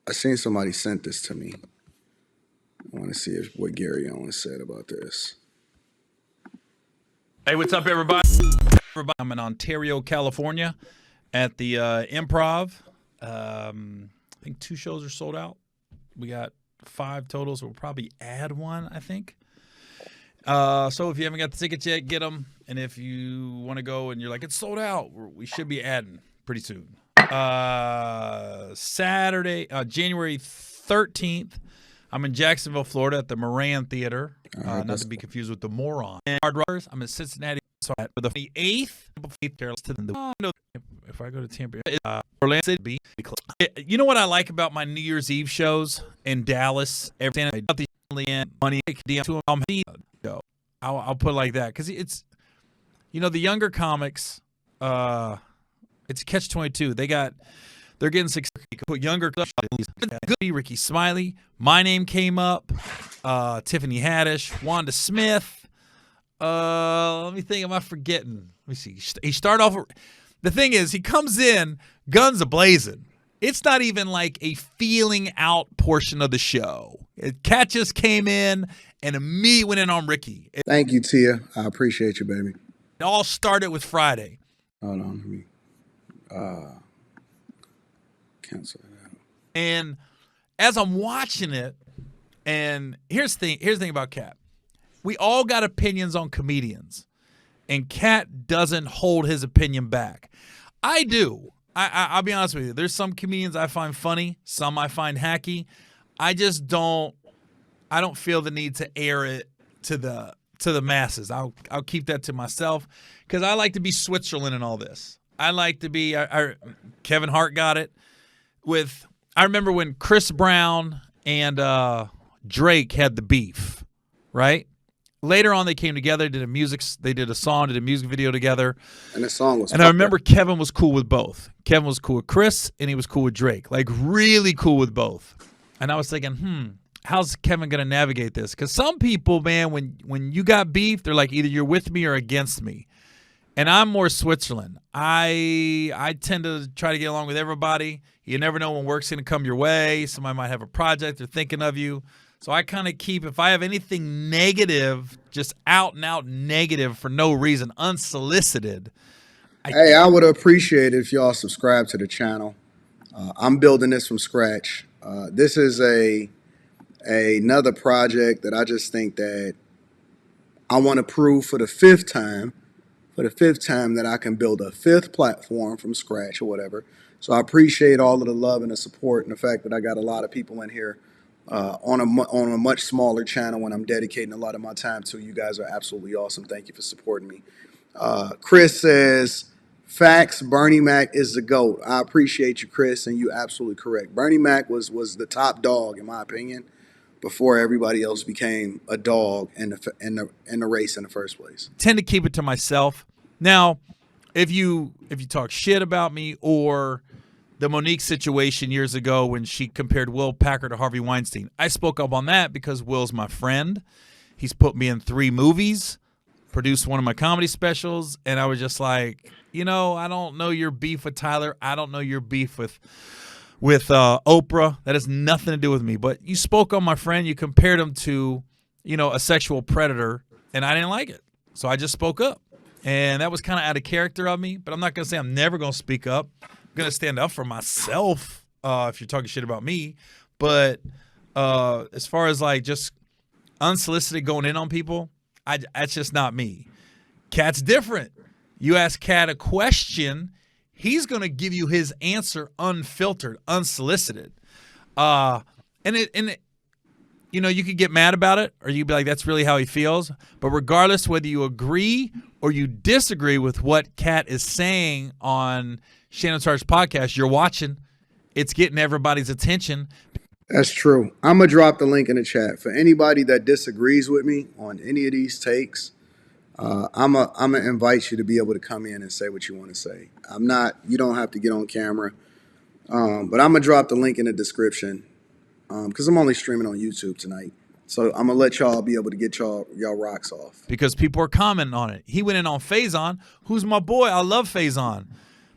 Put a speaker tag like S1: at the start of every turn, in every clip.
S1: I seen somebody sent this to me. I want to see what Gary Owen said about this.
S2: Hey, what's up, everybody? I'm in Ontario, California, at the Improv. I think 2 shows are sold out. We got 5 total, so we'll probably add 1, I think. So if you haven't got the tickets yet, get them. And if you want to go and you're like, it's sold out, we should be adding pretty soon. Saturday, January 13th, I'm in Jacksonville, Florida at the Moran Theater. Not to be confused with the Moron. And Hard Rockers, I'm in Cincinnati. So for the 8th, if I go to Tampa, Orlando City, you know what I like about my New Year's Eve shows in Dallas? Everything about the money, I'll put it like that because it's, the younger comics. It's catch-22. They're getting success. Younger Ricky Smiley. My name came up. Tiffany Haddish, Wanda Smith. Let me think. Am I forgetting? Let me see. He started off. The thing is, he comes in guns a-blazing. It's not even like a feeling out portion of the show. Katt just came in and immediately went in on Ricky.
S1: Thank you, Tia. I appreciate you, baby.
S2: It all started with Friday.
S1: Hold on. Let me cancel it out.
S2: And as I'm watching it, and here's the thing about Katt. We all got opinions on comedians, and Katt doesn't hold his opinion back. I do. I'll be honest with you. There's some comedians I find funny, some I find hacky. I just don't. I don't feel the need to air it to the masses. I'll keep that to myself because I like to be Switzerland in all this. I like to be. Kevin Hart got it with. I remember when Chris Brown and Drake had the beef, right? Later on, they came together, they did a song, did a music video together.
S1: And the song was.
S2: And I remember Kevin was cool with both. Kevin was cool with Chris, and he was cool with Drake, like really cool with both. And I was thinking, how's Kevin gonna navigate this? Because some people, man, when you got beef, they're like either you're with me or against me. And I'm more Switzerland. I tend to try to get along with everybody. You never know when work's gonna come your way. Somebody might have a project, they're thinking of you. So I kind of keep, if I have anything negative, just out and out negative for no reason, unsolicited.
S1: I would appreciate it if y'all subscribe to the channel. I'm building this from scratch. This is another project that I just think that I want to prove for the 5th time. For the 5th time that I can build a 5th platform from scratch or whatever. So I appreciate all of the love and the support and the fact that I got a lot of people in here. On a much smaller channel when I'm dedicating a lot of my time to. You guys are absolutely awesome. Thank you for supporting me. Chris says, facts, Bernie Mac is the GOAT. I appreciate you, Chris, and you're absolutely correct. Bernie Mac was the top dog, in my opinion, before everybody else became a dog in the race in the first place.
S2: Tend to keep it to myself. Now, if you talk shit about me or the Monique situation years ago when she compared Will Packer to Harvey Weinstein, I spoke up on that because Will's my friend. He's put me in 3 movies, produced one of my comedy specials, and I was just like, I don't know your beef with Tyler. I don't know your beef with Oprah. That has nothing to do with me. But you spoke on my friend. You compared him to, a sexual predator, and I didn't like it. So I just spoke up. And that was kind of out of character of me, but I'm not going to say I'm never going to speak up. I'm going to stand up for myself if you're talking shit about me. But as far as like just unsolicited going in on people, that's just not me. Katt's different. You ask Katt a question, he's going to give you his answer unfiltered, unsolicited. You could get mad about it or you'd be like, that's really how he feels. But regardless whether you agree or you disagree with what Katt is saying on Shannon Sharp's podcast, you're watching. It's getting everybody's attention.
S1: That's true. I'm going to drop the link in the chat. For anybody that disagrees with me on any of these takes, I'm going to invite you to be able to come in and say what you want to say. You don't have to get on camera. But I'm going to drop the link in the description because I'm only streaming on YouTube tonight. So I'm going to let y'all be able to get y'all rocks off.
S2: Because people are commenting on it. He went in on Faison, who's my boy. I love Faison.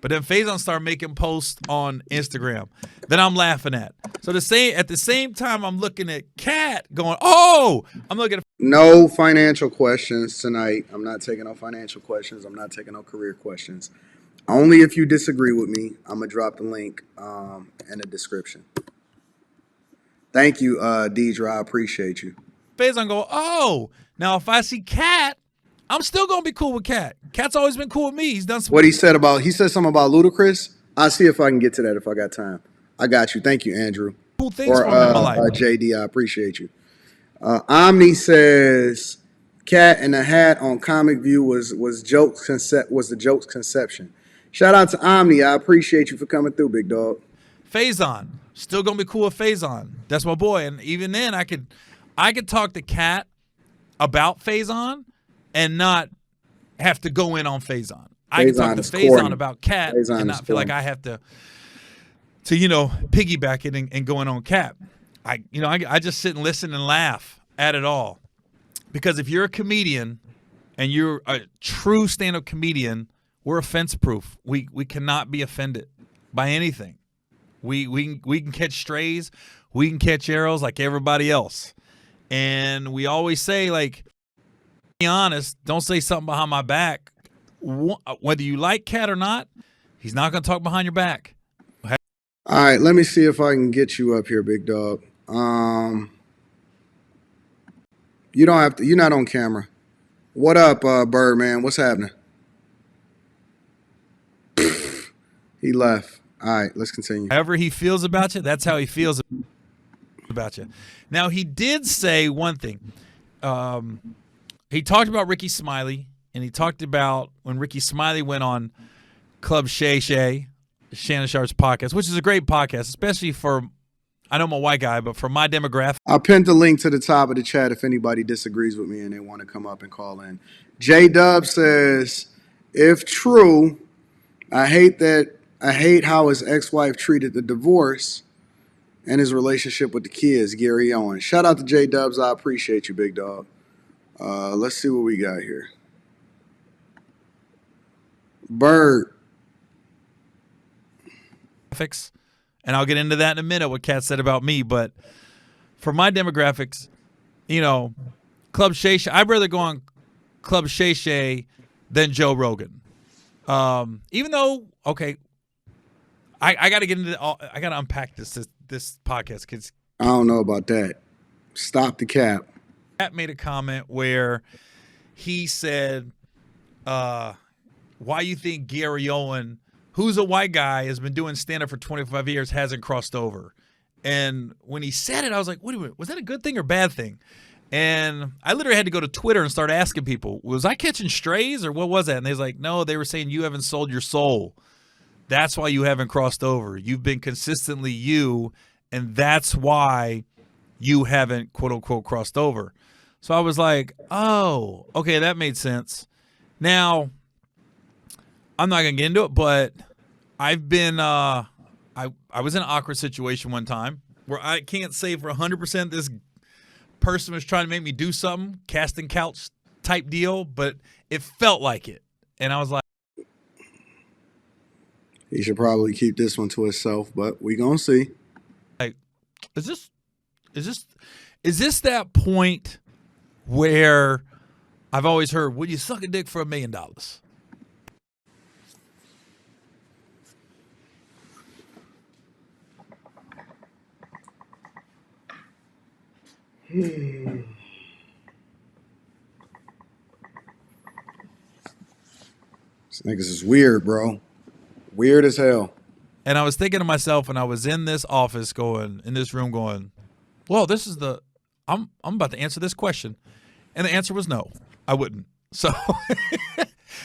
S2: But then Faison started making posts on Instagram that I'm laughing at. So at the same time, I'm looking at Katt going, oh, I'm looking at.
S1: No financial questions tonight. I'm not taking no financial questions. I'm not taking no career questions. Only if you disagree with me, I'm going to drop the link in the description. Thank you, Deidre. I appreciate you.
S2: Faison go, oh, now if I see Katt, I'm still going to be cool with Katt. Katt's always been cool with me. He's done some.
S1: What he said something about Ludacris. I'll see if I can get to that if I got time. I got you. Thank you, Andrew.
S2: Cool things for him in my life.
S1: JD, I appreciate you. Omni says, Katt in a hat on Comic View was the joke's conception. Shout out to Omni. I appreciate you for coming through, big dog.
S2: Faison, still gonna be cool with Faison. That's my boy. And even then, I could talk to Katt about Faison and not have to go in on Faison. I can talk to Faison about Katt and not feel like I have to piggyback it and go in on Katt. I just sit and listen and laugh at it all. Because if you're a comedian and you're a true stand-up comedian, we're offense-proof. We cannot be offended by anything. We can catch strays. We can catch arrows like everybody else. And we always say, like, be honest, don't say something behind my back. Whether you like Katt or not, he's not going to talk behind your back.
S1: All right, let me see if I can get you up here, big dog. You don't have to. You're not on camera. What up, Birdman? What's happening? He left. All right, let's continue.
S2: However he feels about you, that's how he feels about you. Now, he did say one thing. He talked about Ricky Smiley, and he talked about when Ricky Smiley went on Club Shay Shay, Shannon Sharp's podcast, which is a great podcast, especially for, I know I'm a white guy, but for my demographic.
S1: I'll pin the link to the top of the chat if anybody disagrees with me and they want to come up and call in. J-Dub says, if true, I hate how his ex-wife treated the divorce and his relationship with the kids, Gary Owen. Shout out to J-Dubs. I appreciate you, big dog. Let's see what we got here. Bird.
S2: And I'll get into that in a minute, what Katt said about me. But for my demographics, Club Shay Shay, I'd rather go on Club Shay Shay than Joe Rogan. Even though, okay, I got to get into I got to unpack this podcast because
S1: I don't know about that. Stop the cap.
S2: Katt made a comment where he said, why you think Gary Owen, who's a white guy, has been doing stand-up for 25 years, hasn't crossed over? And when he said it, I was like, wait a minute, was that a good thing or bad thing? And I literally had to go to Twitter and start asking people, was I catching strays or what was that? And they was like, no, they were saying you haven't sold your soul. That's why you haven't crossed over. You've been consistently you, and that's why you haven't, quote-unquote, crossed over. So I was like, oh, okay, that made sense. Now, I'm not going to get into it, but I've been I was in an awkward situation one time where I can't say for 100% this person was trying to make me do something, casting couch type deal, but it felt like it. And I was like,
S1: he should probably keep this one to himself, but we gonna see.
S2: Like, is this that point where I've always heard, would you suck a dick for $1 million?
S1: This niggas is weird, bro. Weird as hell.
S2: And I was thinking to myself, and I was in this office in this room going, well, this is I'm about to answer this question. And the answer was no, I wouldn't. So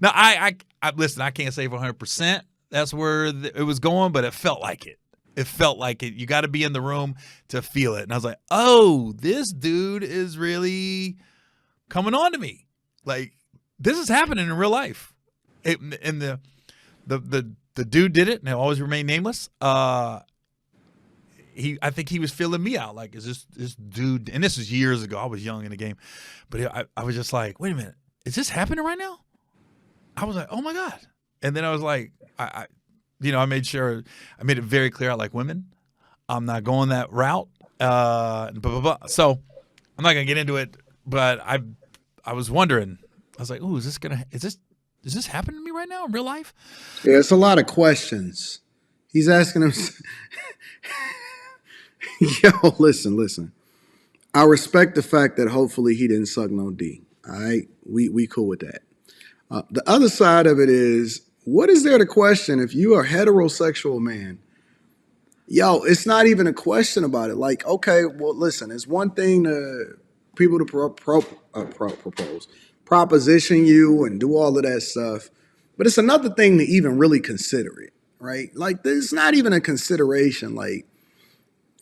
S2: now I listen, I can't say for 100% that's where it was going, but it felt like it. It felt like it. You got to be in the room to feel it. And I was like, oh, this dude is really coming on to me. Like, this is happening in real life. And the dude did it, and he'll always remain nameless. I think he was feeling me out. Like, is this dude? And this was years ago. I was young in the game, but I was just like, wait a minute, is this happening right now? I was like, oh my god. And then I was like, I made it very clear I like women. I'm not going that route. Blah, blah, blah. So I'm not gonna get into it, but I was wondering. I was like, "Ooh, is this happening to me right now in real life?"
S1: Yeah, it's a lot of questions. He's asking him, yo, listen. I respect the fact that hopefully he didn't suck no D. All right, we cool with that. The other side of it is, what is there to question if you are a heterosexual man? Yo, it's not even a question about it. Like, okay, well, listen, it's one thing to people to propose, proposition you and do all of that stuff, but it's another thing to even really consider it, right? Like, there's not even a consideration. Like,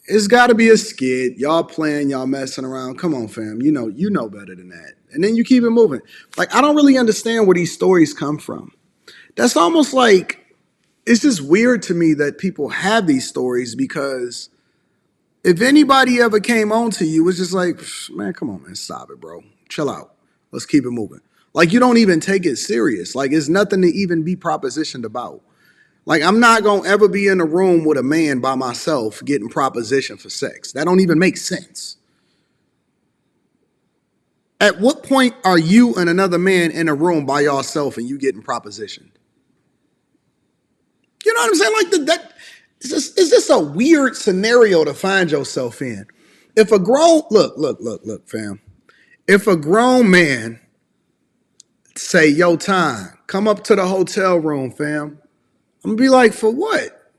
S1: it's got to be a skit. Y'all playing, y'all messing around. Come on, fam. You know better than that. And then you keep it moving. Like, I don't really understand where these stories come from. That's almost like, it's just weird to me that people have these stories, because if anybody ever came on to you, it's just like, man, come on, man, stop it, bro. Chill out. Let's keep it moving. Like, you don't even take it serious. Like, it's nothing to even be propositioned about. Like, I'm not going to ever be in a room with a man by myself getting propositioned for sex. That don't even make sense. At what point are you and another man in a room by yourself and you getting propositioned? You know what I'm saying? Like, that it's just a weird scenario to find yourself in. If a grown, look, fam. If a grown man say, yo, time, come up to the hotel room, fam, I'm going to be like, for what?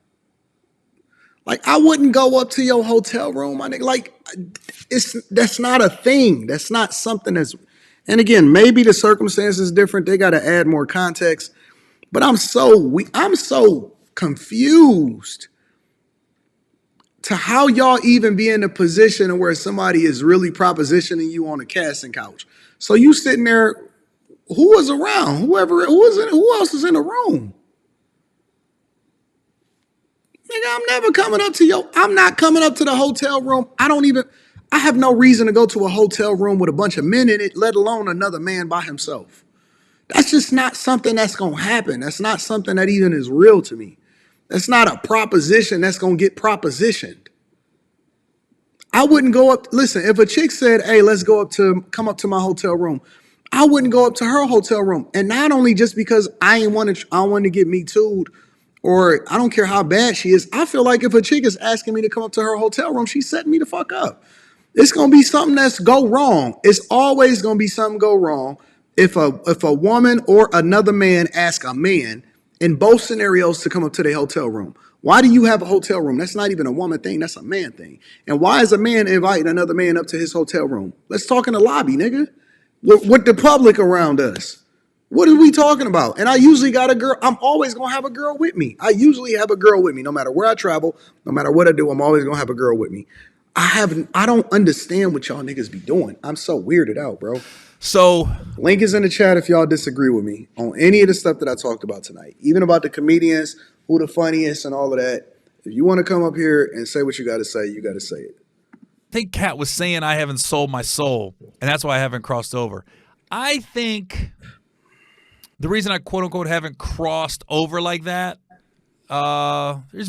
S1: Like, I wouldn't go up to your hotel room, my nigga. Like, that's not a thing. That's not something that's. And again, maybe the circumstance is different. They got to add more context. But I'm so confused to how y'all even be in a position where somebody is really propositioning you on a casting couch. So you sitting there, who was around? Who else is in the room? Nigga, I'm not coming up to the hotel room. I have no reason to go to a hotel room with a bunch of men in it, let alone another man by himself. That's just not something that's going to happen. That's not something that even is real to me. That's not a proposition that's going to get propositioned. I wouldn't go up. Listen, if a chick said, hey, come up to my hotel room, I wouldn't go up to her hotel room. And not only just because I want to get me too'd, or I don't care how bad she is. I feel like if a chick is asking me to come up to her hotel room, she's setting me the fuck up. It's gonna be something that's go wrong. It's always gonna be something go wrong if a woman or another man ask a man in both scenarios to come up to their hotel room. Why do you have a hotel room? That's not even a woman thing. That's a man thing. And why is a man inviting another man up to his hotel room? Let's talk in the lobby, nigga. With the public around us. What are we talking about? And I usually got a girl. I'm always going to have a girl with me. I usually have a girl with me. No matter where I travel, no matter what I do, I'm always going to have a girl with me. I don't understand what y'all niggas be doing. I'm so weirded out, bro.
S2: So,
S1: link is in the chat if y'all disagree with me on any of the stuff that I talked about tonight. Even about the comedians, who the funniest and all of that. If you want to come up here and say what you got to say, you got to say it.
S2: I think Katt was saying I haven't sold my soul, and that's why I haven't crossed over. I think the reason I quote unquote haven't crossed over like that, there's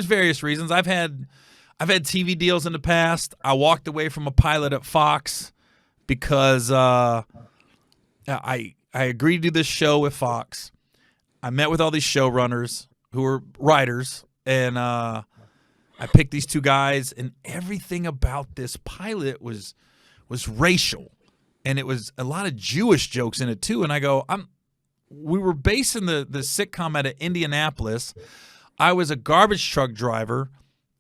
S2: various reasons. I've had TV deals in the past. I walked away from a pilot at Fox because I agreed to do this show with Fox. I met with all these showrunners who were writers, and I picked these two guys, and everything about this pilot was racial, and it was a lot of Jewish jokes in it too. And I go, we were basing the sitcom out of Indianapolis. I was a garbage truck driver,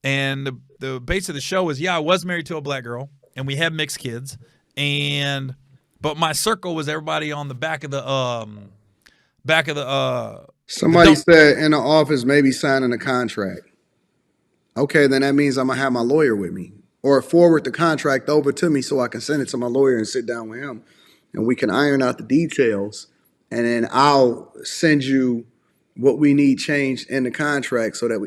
S2: and the base of the show was, I was married to a black girl, and we had mixed kids, but my circle was everybody on the back of the
S1: Somebody said in the office maybe signing a contract. Okay, then that means I'm gonna have my lawyer with me, or forward the contract over to me so I can send it to my lawyer and sit down with him, and we can iron out the details. And then I'll send you what we need changed in the contract so that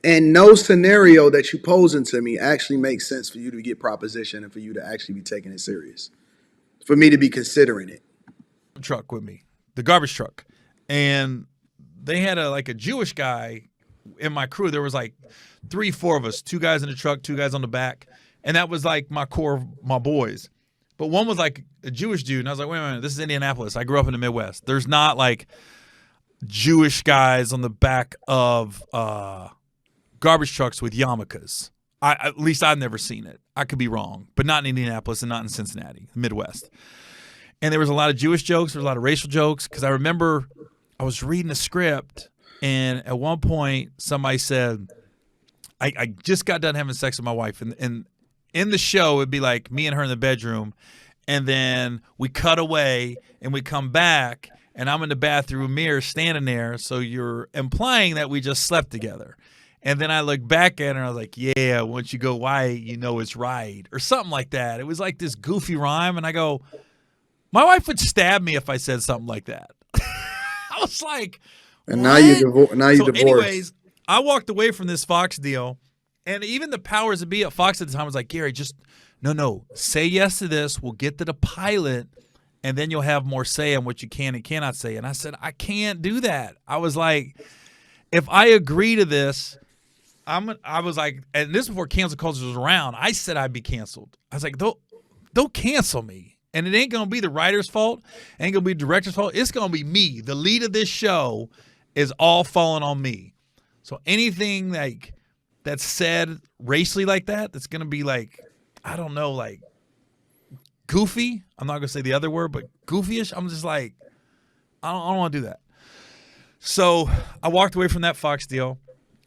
S1: and no scenario that you posing to me actually makes sense for you to get proposition and for you to actually be taking it serious, for me to be considering it.
S2: Truck with me, the garbage truck. And they had a Jewish guy in my crew. There was like 3-4 of us, 2 guys in the truck, 2 guys on the back, and that was like my core of my boys. But one was like a Jewish dude, and I was like, wait a minute, this is Indianapolis. I grew up in the Midwest. There's not like Jewish guys on the back of garbage trucks with yarmulkes. At least I've never seen it. I could be wrong, but not in Indianapolis and not in Cincinnati, the Midwest. And there was a lot of Jewish jokes. There was a lot of racial jokes because I remember I was reading a script, and at one point somebody said, I just got done having sex with my wife, and in the show it'd be like me and her in the bedroom, and then we cut away and we come back, and I'm in the bathroom mirror standing there, so you're implying that we just slept together. And then I look back at her and I was like, yeah, once you go white, you know it's right. Or something like that. It was like this goofy rhyme. And I go, my wife would stab me if I said something like that. I was like,
S1: and
S2: what?
S1: now you divorced.
S2: Anyways, I walked away from this Fox deal. And even the powers that be at Fox at the time was like, Gary, just, no, say yes to this. We'll get to the pilot. And then you'll have more say on what you can and cannot say. And I said, I can't do that. I was like, if I agree to this, I was like, and this is before cancel culture was around. I said I'd be canceled. I was like, don't cancel me. And it ain't going to be the writer's fault. It ain't going to be the director's fault. It's going to be me. The lead of this show is all falling on me. So anything like that's said racially like that, that's going to be like, I don't know, like goofy. I'm not going to say the other word, but goofyish. I'm just like, I don't want to do that. So I walked away from that Fox deal.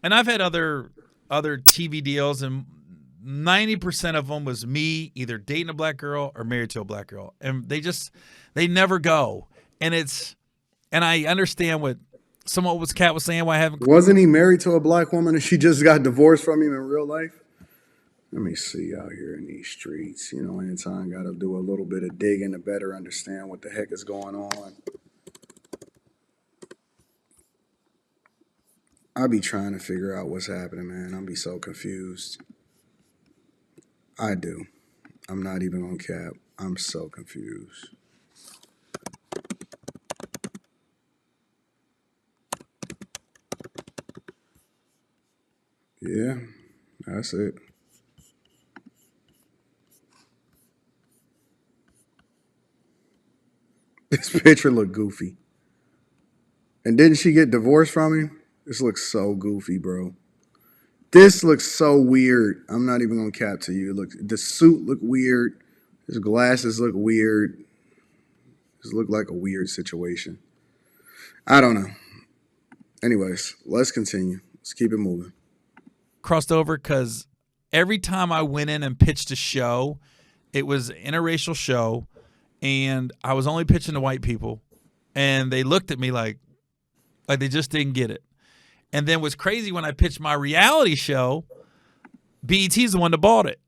S2: And I've had other TV deals, and 90% of them was me either dating a black girl or married to a black girl. And they never go. And I understand what Katt was saying, why I haven't.
S1: Wasn't he married to a black woman and she just got divorced from him in real life? Let me see out here in these streets. You know, anytime got to do a little bit of digging to better understand what the heck is going on. I be trying to figure out what's happening, man. I'll be so confused. I do. I'm not even on cap. I'm so confused. Yeah, that's it. This picture looked goofy. And didn't she get divorced from him? This looks so goofy, bro. This looks so weird. I'm not even gonna cap to you. Look, the suit look weird. His glasses look weird. This look like a weird situation. I don't know. Anyways, let's continue. Let's keep it moving.
S2: Crossed over because every time I went in and pitched a show, it was an interracial show, and I was only pitching to white people, and they looked at me like they just didn't get it. And then what's crazy, when I pitched my reality show, BET's the one that bought it.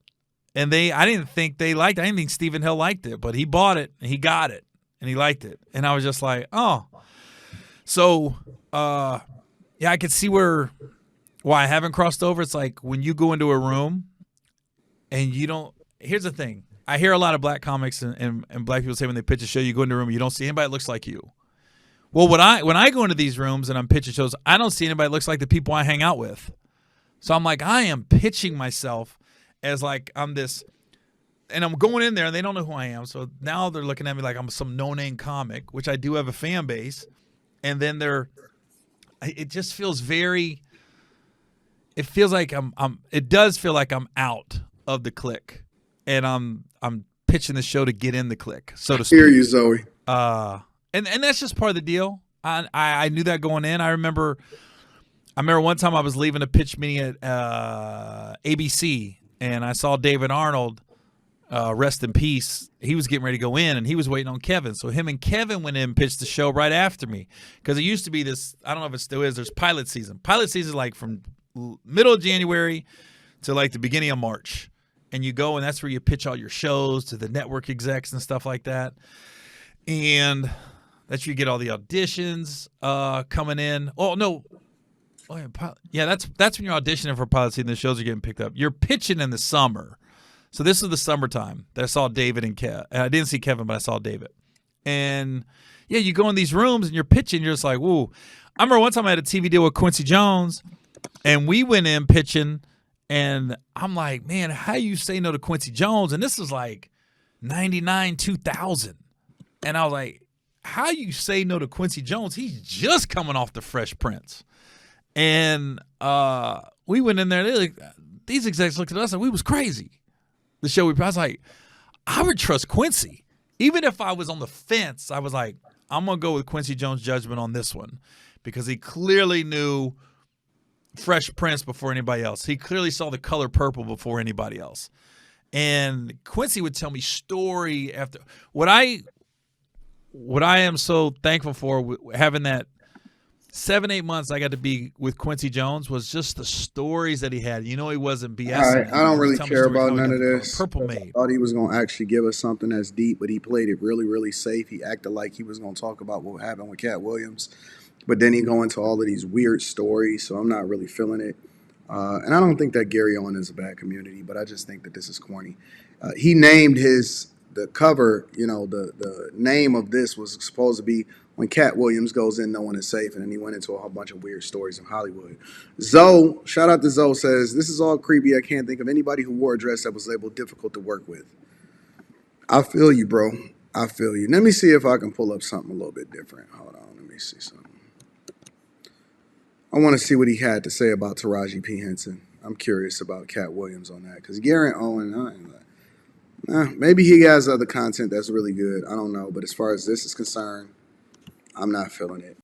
S2: And I didn't think they liked it. I didn't think Stephen Hill liked it, but he bought it and he got it and he liked it. And I was just like, oh. So, yeah, I could see why I haven't crossed over. It's like when you go into a room and you don't, here's the thing. I hear a lot of black comics and black people say when they pitch a show, you go into a room, you don't see anybody that looks like you. Well, when I go into these rooms and I'm pitching shows, I don't see anybody that looks like the people I hang out with. So I'm like, I am pitching myself as like I'm this, and I'm going in there and they don't know who I am. So now they're looking at me like I'm some no-name comic, which I do have a fan base. And then it just feels it feels like it does feel like I'm out of the clique, and I'm pitching the show to get in the clique, so to speak.
S1: Hear you, Zoe.
S2: And that's just part of the deal. I knew that going in. I remember one time I was leaving a pitch meeting at ABC, and I saw David Arnold, rest in peace. He was getting ready to go in, and he was waiting on Kevin. So him and Kevin went in and pitched the show right after me, because it used to be this, I don't know if it still is, there's pilot season. Pilot season is like from middle of January to like the beginning of March. And you go, and that's where you pitch all your shows to the network execs and stuff like that. And that's where you get all the auditions coming in. Oh, no. Yeah, that's when you're auditioning for pilot season. The shows are getting picked up. You're pitching in the summer. So this is the summertime that I saw David and Kevin. I didn't see Kevin, but I saw David. And, yeah, you go in these rooms and you're pitching. You're just like, whoa. I remember one time I had a TV deal with Quincy Jones, and we went in pitching, and I'm like, man, how you say no to Quincy Jones? And this was like 99, 2000. And I was like, how you say no to Quincy Jones? He's just coming off the Fresh Prince. And we went in there, and like, these execs looked at us, and we was crazy. The show I was like, I would trust Quincy. Even if I was on the fence, I was like, I'm going to go with Quincy Jones' judgment on this one because he clearly knew Fresh Prince before anybody else. He clearly saw The Color Purple before anybody else. And Quincy would tell me story after what I am so thankful for having that 7-8 months I got to be with Quincy Jones was just the stories that he had. You know, he wasn't BSing.
S1: I don't really care about none of this.
S2: Purple made.
S1: I thought he was going to actually give us something that's deep, but he played it really, really safe. He acted like he was going to talk about what happened with Katt Williams, but then he go into all of these weird stories, so I'm not really feeling it. And I don't think that Gary Owen is a bad community, but I just think that this is corny. He named the cover, the name of this was supposed to be when Katt Williams goes in, no one is safe, and then he went into a whole bunch of weird stories in Hollywood. Zoe, shout out to Zoe, says, this is all creepy. I can't think of anybody who wore a dress that was labeled difficult to work with. I feel you, bro. I feel you. Let me see if I can pull up something a little bit different. Hold on, let me see something. I want to see what he had to say about Taraji P. Henson. I'm curious about Katt Williams on that, because Gary Owen, maybe he has other content that's really good. I don't know, but as far as this is concerned, I'm not feeling it.